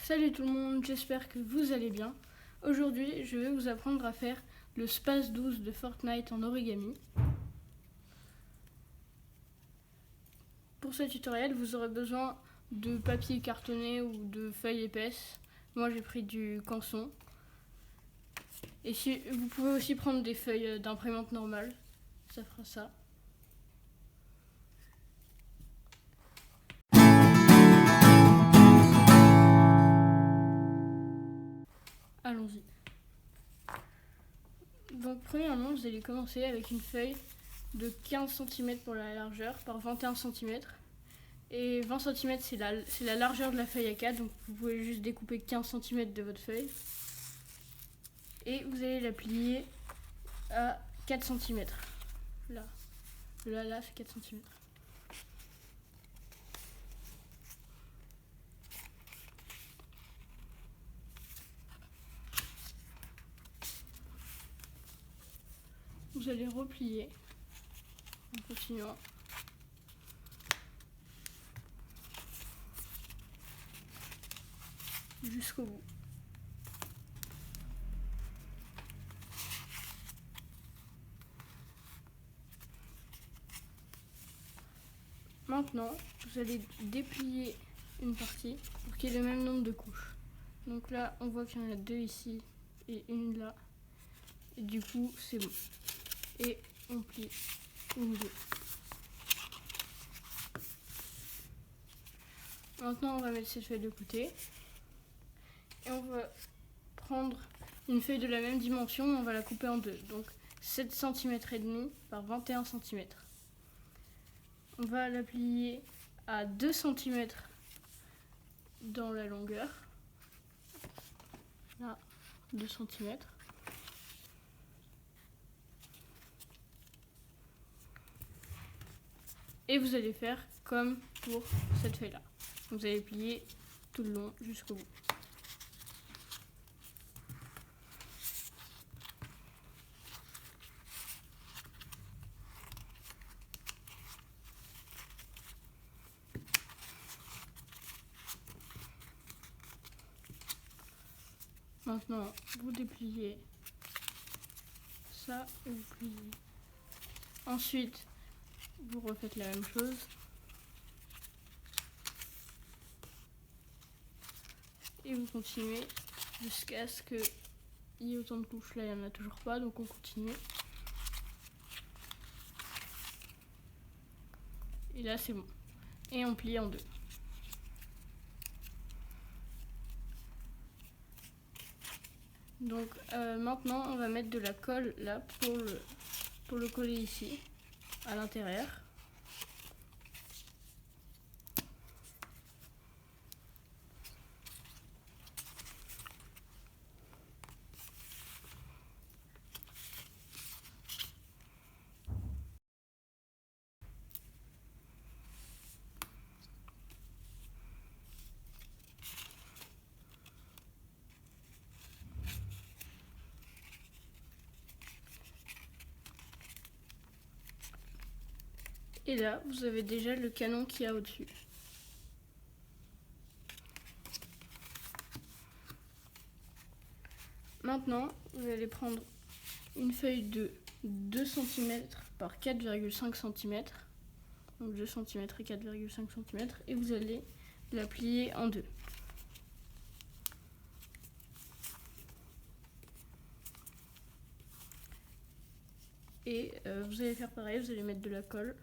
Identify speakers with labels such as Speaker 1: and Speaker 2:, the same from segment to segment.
Speaker 1: Salut tout le monde, j'espère que vous allez bien. Aujourd'hui, je vais vous apprendre à faire le Space 12 de Fortnite en origami. Pour ce tutoriel, vous aurez besoin de papier cartonné ou de feuilles épaisses. Moi, j'ai pris du canson. Et si, vous pouvez aussi prendre des feuilles d'imprimante normale, ça fera ça. Allons-y. Donc premièrement, vous allez commencer avec une feuille de 15 cm pour la largeur par 21 cm. Et 20 cm c'est la largeur de la feuille A4, donc vous pouvez juste découper 15 cm de votre feuille. Et vous allez la plier à 4 cm. Là, c'est 4 cm. Vous allez replier en continuant. Jusqu'au bout. Maintenant, vous allez déplier une partie pour qu'il y ait le même nombre de couches. Donc là, on voit qu'il y en a deux ici et une là. Et du coup, c'est bon. Et on plie une deux. Maintenant, on va mettre cette feuille de côté. Et on va prendre une feuille de la même dimension, on va la couper en deux. Donc 7 cm et demi par 21 cm. On va la plier à 2 cm dans la longueur. Là, 2 cm. Et vous allez faire comme pour cette feuille-là. Vous allez plier tout le long jusqu'au bout. Maintenant, vous dépliez ça et vous pliez. Ensuite, vous refaites la même chose. Et vous continuez jusqu'à ce qu'il y ait autant de couches. Là, il n'y en a toujours pas, donc on continue. Et là, c'est bon. Et on plie en deux. Donc maintenant, on va mettre de la colle là pour le coller ici, à l'intérieur. Et là, vous avez déjà le canon qu'il y a au-dessus. Maintenant, vous allez prendre une feuille de 2 cm par 4,5 cm. Donc 2 cm et 4,5 cm. Et vous allez la plier en deux. Et vous allez faire pareil, vous allez mettre de la colle.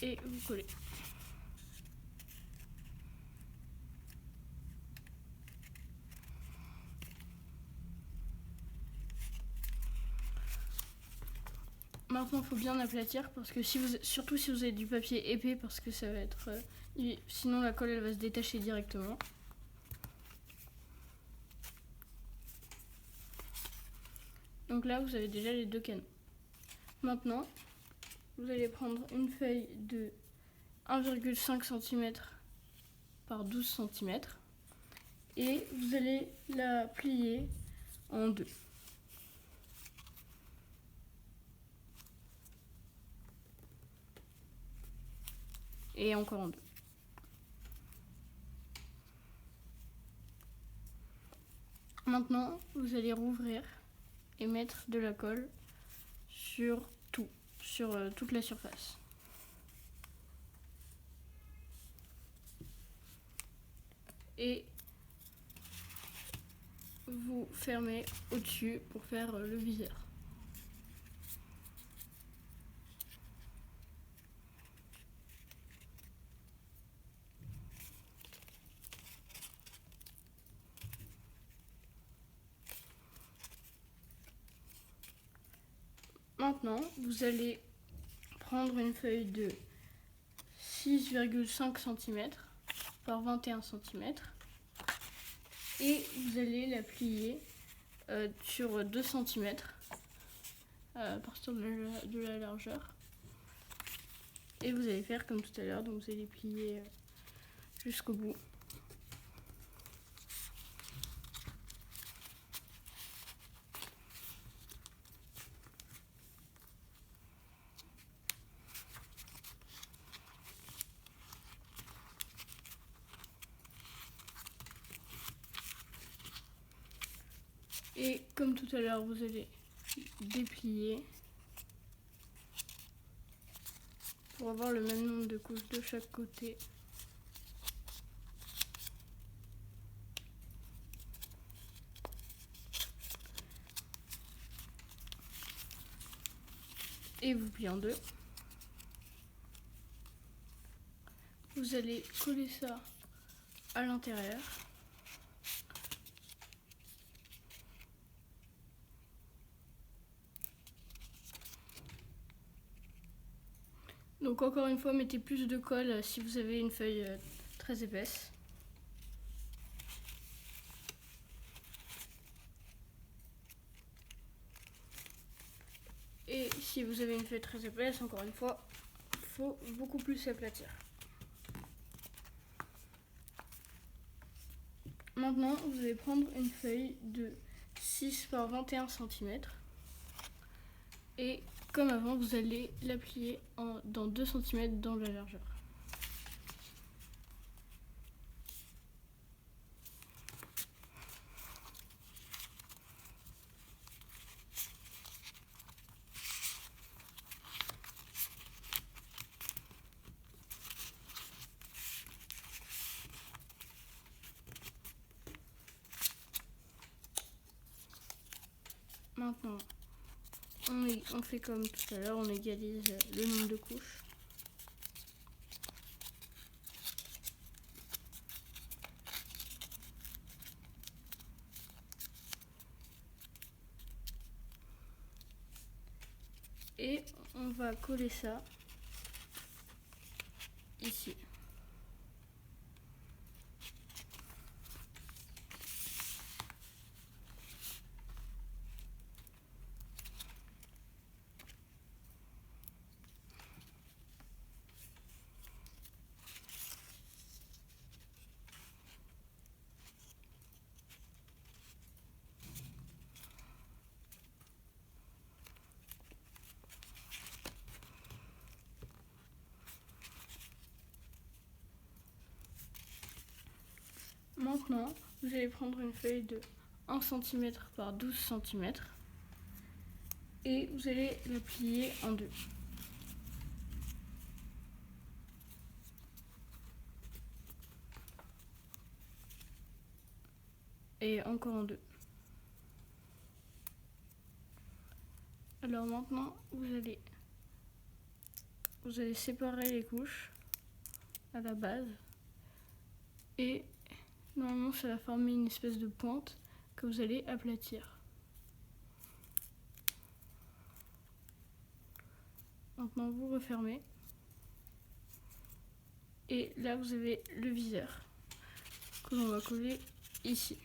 Speaker 1: Et vous collez. Maintenant, il faut bien aplatir parce que surtout si vous avez du papier épais, parce que ça va être sinon la colle elle va se détacher directement. Donc là, vous avez déjà les deux canons. Maintenant, vous allez prendre une feuille de 1,5 cm par 12 cm et vous allez la plier en deux. et encore en deux. Maintenant, vous allez rouvrir et mettre de la colle sur tout, sur toute la surface. Et vous fermez au-dessus pour faire le viseur. Maintenant, vous allez prendre une feuille de 6,5 cm par 21 cm et vous allez la plier sur 2 cm à partir de la largeur. Et vous allez faire comme tout à l'heure, donc vous allez plier jusqu'au bout. Et comme tout à l'heure, vous allez déplier pour avoir le même nombre de couches de chaque côté. Et vous pliez en deux. Vous allez coller ça à l'intérieur. Donc encore une fois, mettez plus de colle si vous avez une feuille très épaisse. Et si vous avez une feuille très épaisse, encore une fois, il faut beaucoup plus aplatir. Maintenant, vous allez prendre une feuille de 6 par 21 cm. Et comme avant, vous allez la plier dans 2 cm dans la largeur. Maintenant, on fait comme tout à l'heure, on égalise le nombre de couches. Et on va coller ça ici. Maintenant, vous allez prendre une feuille de 1 cm par 12 cm et vous allez la plier en deux. Et encore en deux. Alors maintenant, vous allez séparer les couches à la base et normalement ça va former une espèce de pointe que vous allez aplatir. Maintenant vous refermez et là vous avez le viseur que l'on va coller ici.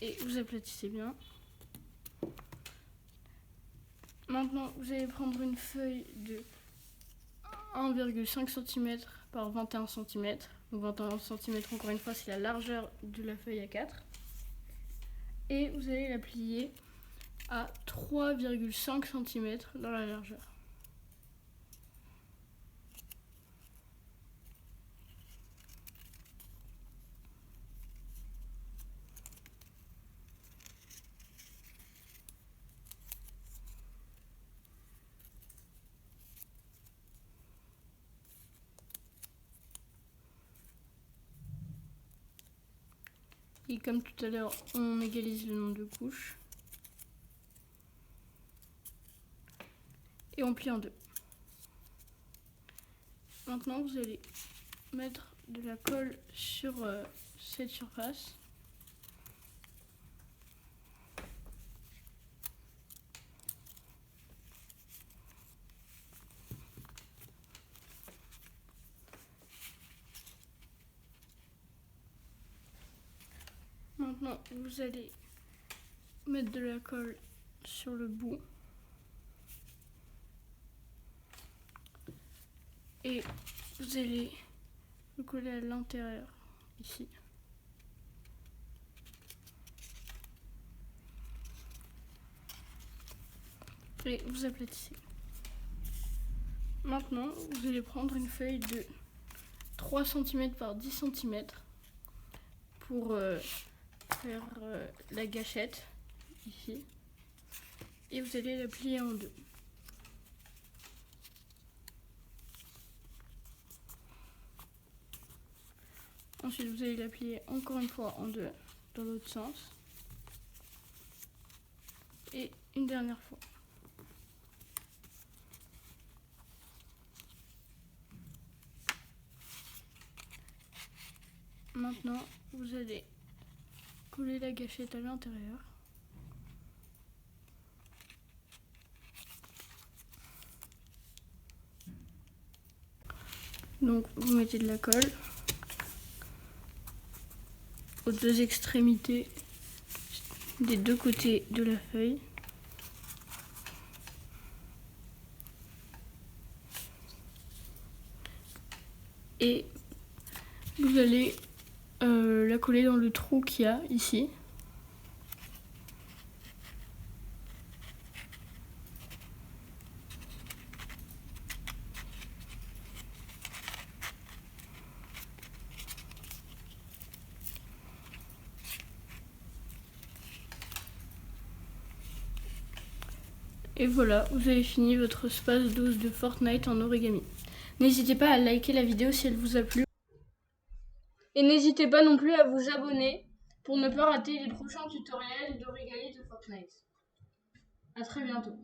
Speaker 1: et vous aplatissez bien. Maintenant, vous allez prendre une feuille de 1,5 cm par 21 cm. Donc 21 cm, encore une fois, c'est la largeur de la feuille A4. Et vous allez la plier à 3,5 cm dans la largeur. Et comme tout à l'heure, on égalise le nombre de couches. Et on plie en deux. Maintenant, vous allez mettre de la colle sur cette surface. Maintenant, vous allez mettre de la colle sur le bout. Et vous allez le coller à l'intérieur, ici. Et vous aplatissez. Maintenant, vous allez prendre une feuille de 3 cm par 10 cm pour faire la gâchette, ici. Et vous allez la plier en deux. Ensuite, vous allez la plier encore une fois en deux, dans l'autre sens. Et une dernière fois. Maintenant, vous allez coller la gâchette à l'intérieur. Donc, vous mettez de la colle aux deux extrémités des deux côtés de la feuille. Et vous allez la coller dans le trou qu'il y a ici. Et voilà, vous avez fini votre space dose de Fortnite en origami. N'hésitez pas à liker la vidéo si elle vous a plu. Et n'hésitez pas non plus à vous abonner pour ne pas rater les prochains tutoriels d'origami de Fortnite. À très bientôt.